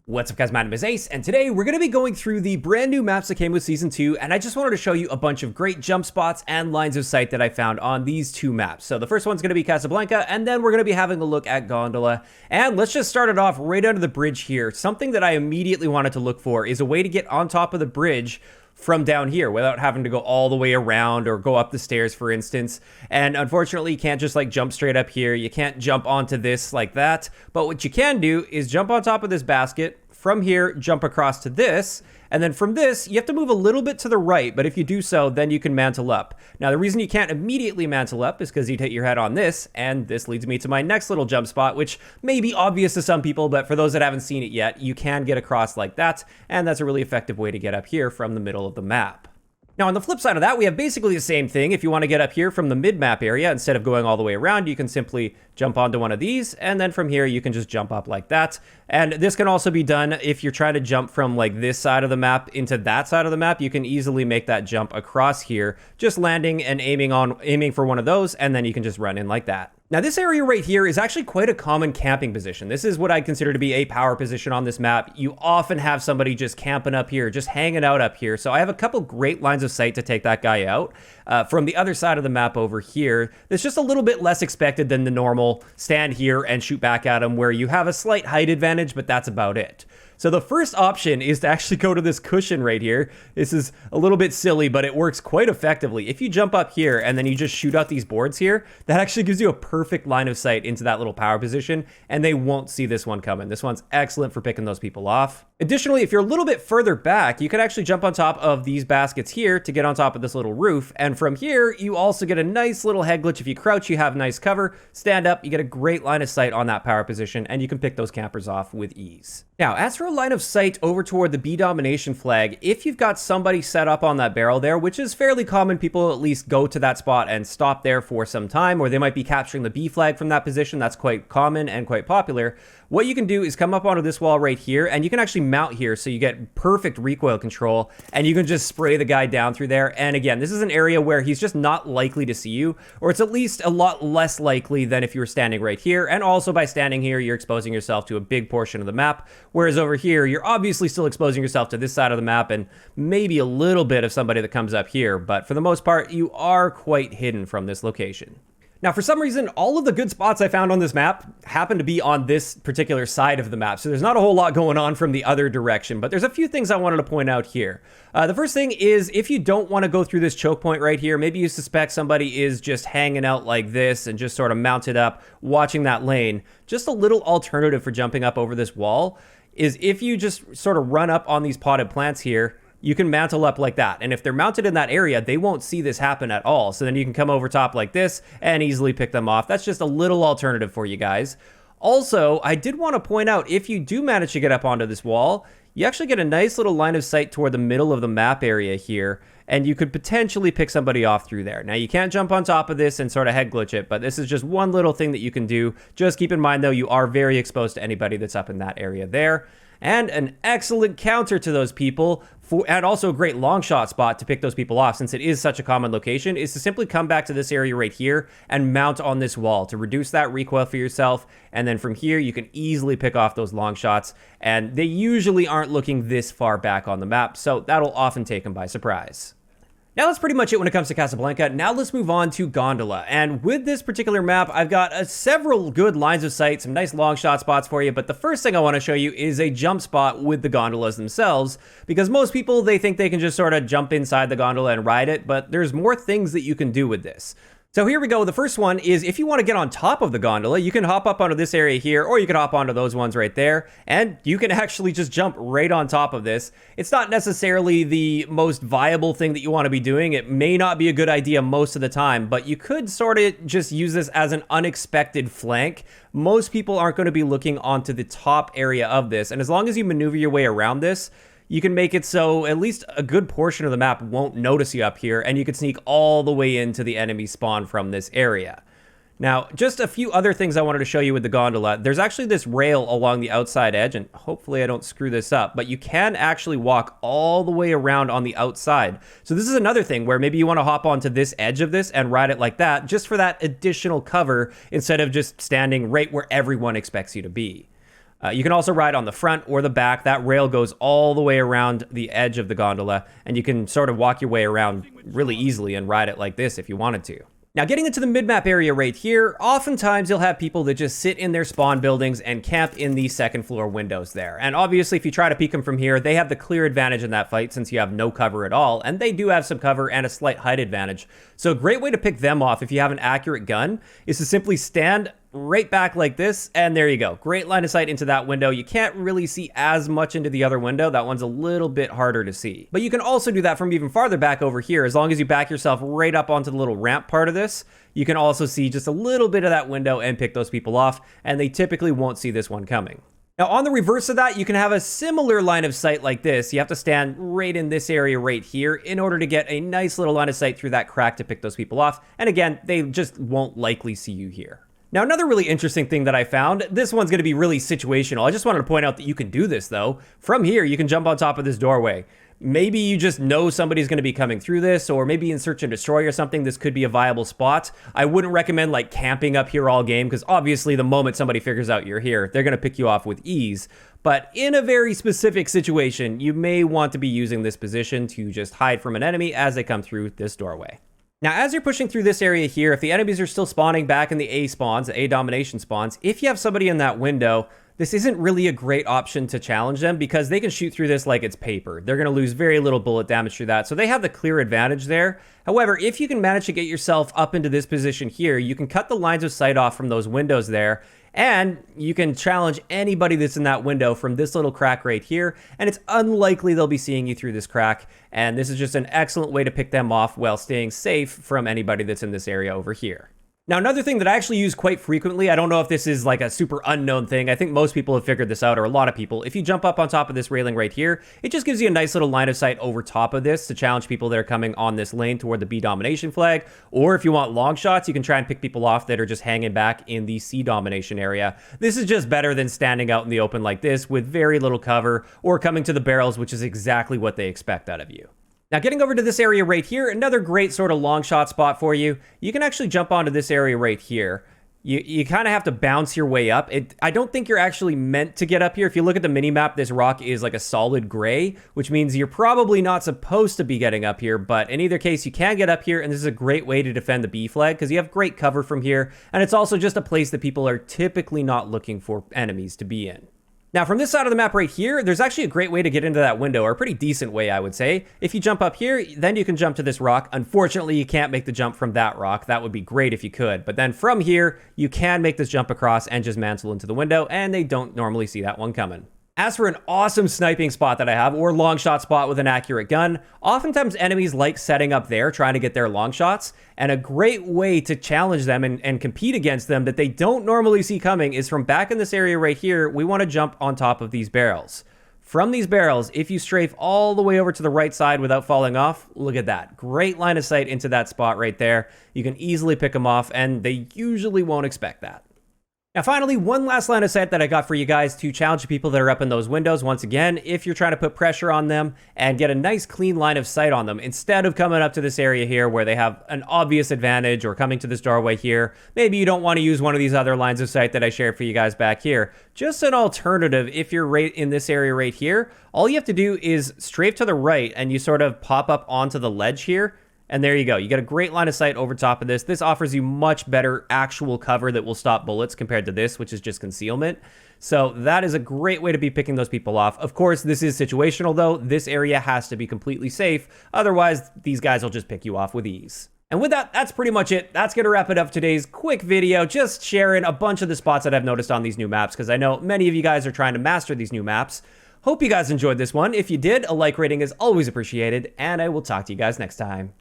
What's up guys, my name is Ace, and today we're going to be going through the brand new maps that came with Season 2, and I just wanted to show you a bunch of great jump spots and lines of sight that I found on these two maps. So the first one's going to be Casablanca, and then we're going to be having a look at Gondola. And let's just start it off right under the bridge here. Something that I immediately wanted to look for is a way to get on top of the bridge from down here without having to go all the way around or go up the stairs, for instance. And unfortunately, you can't just like jump straight up here. You can't jump onto this like that. But what you can do is jump on top of this basket. From here, jump across to this, and then from this, you have to move a little bit to the right, but if you do so, then you can mantle up. Now, the reason you can't immediately mantle up is because you'd hit your head on this, and this leads me to my next little jump spot, which may be obvious to some people, but for those that haven't seen it yet, you can get across like that, and that's a really effective way to get up here from the middle of the map. Now, on the flip side of that, we have basically the same thing. If you want to get up here from the mid-map area, instead of going all the way around, you can simply jump onto one of these, and then from here, you can just jump up like that. And this can also be done if you're trying to jump from like this side of the map into that side of the map. You can easily make that jump across here, just landing and aiming for one of those, and then you can just run in like that. Now, this area right here is actually quite a common camping position. This is what I consider to be a power position on this map. You often have somebody just camping up here, just hanging out up here. So I have a couple great lines of sight to take that guy out. From the other side of the map over here, it's just a little bit less expected than the normal stand here and shoot back at him, where you have a slight height advantage, but that's about it. So the first option is to actually go to this cushion right here. This is a little bit silly, but it works quite effectively. If you jump up here and then you just shoot out these boards here, that actually gives you a perfect line of sight into that little power position, and they won't see this one coming. This one's excellent for picking those people off. Additionally, if you're a little bit further back, you can actually jump on top of these baskets here to get on top of this little roof. And from here, you also get a nice little head glitch. If you crouch, you have nice cover. Stand up, you get a great line of sight on that power position, and you can pick those campers off with ease. Now, as for a line of sight over toward the B domination flag, if you've got somebody set up on that barrel there, which is fairly common, people at least go to that spot and stop there for some time, or they might be capturing the B flag from that position. That's quite common and quite popular. What you can do is come up onto this wall right here, and you can actually mount here so you get perfect recoil control, and you can just spray the guy down through there. And again, this is an area where he's just not likely to see you, or it's at least a lot less likely than if you were standing right here. And also by standing here, you're exposing yourself to a big portion of the map, whereas over here, you're obviously still exposing yourself to this side of the map and maybe a little bit of somebody that comes up here, but for the most part, you are quite hidden from this location. Now, for some reason, all of the good spots I found on this map happen to be on this particular side of the map, so there's not a whole lot going on from the other direction, but there's a few things I wanted to point out here. The first thing is, if you don't want to go through this choke point right here, maybe you suspect somebody is just hanging out like this and just sort of mounted up, watching that lane, just a little alternative for jumping up over this wall is if you just sort of run up on these potted plants here, you can mantle up like that. And if they're mounted in that area, they won't see this happen at all. So then you can come over top like this and easily pick them off. That's just a little alternative for you guys. Also, I did want to point out, if you do manage to get up onto this wall, you actually get a nice little line of sight toward the middle of the map area here, and you could potentially pick somebody off through there. Now, you can't jump on top of this and sort of head glitch it, but this is just one little thing that you can do. Just keep in mind, though, you are very exposed to anybody that's up in that area there. And an excellent counter to those people, and also a great long shot spot to pick those people off, since it is such a common location, is to simply come back to this area right here and mount on this wall to reduce that recoil for yourself. And then from here, you can easily pick off those long shots, and they usually aren't looking this far back on the map, so that'll often take them by surprise. Now that's pretty much it when it comes to Casablanca. Now let's move on to Gondola. And with this particular map, I've got several good lines of sight, some nice long shot spots for you. But the first thing I want to show you is a jump spot with the gondolas themselves, because most people, they think they can just sort of jump inside the gondola and ride it, but there's more things that you can do with this. So here we go. The first one is, if you want to get on top of the gondola, you can hop up onto this area here, or you can hop onto those ones right there, and you can actually just jump right on top of this. It's not necessarily the most viable thing that you want to be doing. It may not be a good idea most of the time, but you could sort of just use this as an unexpected flank. Most people aren't going to be looking onto the top area of this, and as long as you maneuver your way around this, you can make it so at least a good portion of the map won't notice you up here, and you can sneak all the way into the enemy spawn from this area. Now, just a few other things I wanted to show you with the gondola. There's actually this rail along the outside edge, and hopefully I don't screw this up, but you can actually walk all the way around on the outside. So this is another thing where maybe you want to hop onto this edge of this and ride it like that, just for that additional cover, instead of just standing right where everyone expects you to be. You can also ride on the front or the back. That rail goes all the way around the edge of the gondola, and you can sort of walk your way around really easily and ride it like this if you wanted to. Now, getting into the mid-map area right here, oftentimes you'll have people that just sit in their spawn buildings and camp in the second floor windows there. And obviously, if you try to peek them from here, they have the clear advantage in that fight since you have no cover at all, and they do have some cover and a slight height advantage. So a great way to pick them off if you have an accurate gun is to simply stand right back like this, and there you go. Great line of sight into that window. You can't really see as much into the other window. That one's a little bit harder to see. But you can also do that from even farther back over here. As long as you back yourself right up onto the little ramp part of this, you can also see just a little bit of that window and pick those people off, and they typically won't see this one coming. Now, on the reverse of that, you can have a similar line of sight like this. You have to stand right in this area right here in order to get a nice little line of sight through that crack to pick those people off. And again, they just won't likely see you here. Now, another really interesting thing that I found, this one's going to be really situational. I just wanted to point out that you can do this, though. From here, you can jump on top of this doorway. Maybe you just know somebody's going to be coming through this, or maybe in search and destroy or something, this could be a viable spot. I wouldn't recommend like camping up here all game, because obviously the moment somebody figures out you're here, they're going to pick you off with ease. But in a very specific situation, you may want to be using this position to just hide from an enemy as they come through this doorway. Now, as you're pushing through this area here, if the enemies are still spawning back in the A spawns, the A domination spawns, if you have somebody in that window, this isn't really a great option to challenge them because they can shoot through this like it's paper. They're going to lose very little bullet damage through that, so they have the clear advantage there. However, if you can manage to get yourself up into this position here, you can cut the lines of sight off from those windows there, and you can challenge anybody that's in that window from this little crack right here, and it's unlikely they'll be seeing you through this crack, and this is just an excellent way to pick them off while staying safe from anybody that's in this area over here. Now, another thing that I actually use quite frequently, I don't know if this is like a super unknown thing. I think most people have figured this out, or a lot of people. If you jump up on top of this railing right here, it just gives you a nice little line of sight over top of this to challenge people that are coming on this lane toward the B domination flag. Or if you want long shots, you can try and pick people off that are just hanging back in the C domination area. This is just better than standing out in the open like this with very little cover or coming to the barrels, which is exactly what they expect out of you. Now, getting over to this area right here, another great sort of long shot spot for you. You can actually jump onto this area right here. You kind of have to bounce your way up. I don't think you're actually meant to get up here. If you look at the mini-map, this rock is like a solid gray, which means you're probably not supposed to be getting up here. But in either case, you can get up here, and this is a great way to defend the B flag because you have great cover from here. And it's also just a place that people are typically not looking for enemies to be in. Now, from this side of the map right here, there's actually a great way to get into that window, or a pretty decent way, I would say. If you jump up here, then you can jump to this rock. Unfortunately, you can't make the jump from that rock. That would be great if you could. But then from here, you can make this jump across and just mantle into the window, and they don't normally see that one coming. As for an awesome sniping spot that I have, or long shot spot with an accurate gun, oftentimes enemies like setting up there, trying to get their long shots, and a great way to challenge them and compete against them that they don't normally see coming is from back in this area right here, we want to jump on top of these barrels. From these barrels, if you strafe all the way over to the right side without falling off, look at that. Great line of sight into that spot right there. You can easily pick them off, and they usually won't expect that. Now, finally, one last line of sight that I got for you guys to challenge people that are up in those windows. Once again, if you're trying to put pressure on them and get a nice clean line of sight on them, instead of coming up to this area here where they have an obvious advantage or coming to this doorway here, maybe you don't want to use one of these other lines of sight that I shared for you guys back here. Just an alternative, if you're right in this area right here, all you have to do is strafe to the right and you sort of pop up onto the ledge here. And there you go. You get a great line of sight over top of this. This offers you much better actual cover that will stop bullets compared to this, which is just concealment. So that is a great way to be picking those people off. Of course, this is situational, though. This area has to be completely safe. Otherwise, these guys will just pick you off with ease. And with that, that's pretty much it. That's going to wrap it up today's quick video, just sharing a bunch of the spots that I've noticed on these new maps, because I know many of you guys are trying to master these new maps. Hope you guys enjoyed this one. If you did, a like rating is always appreciated, and I will talk to you guys next time.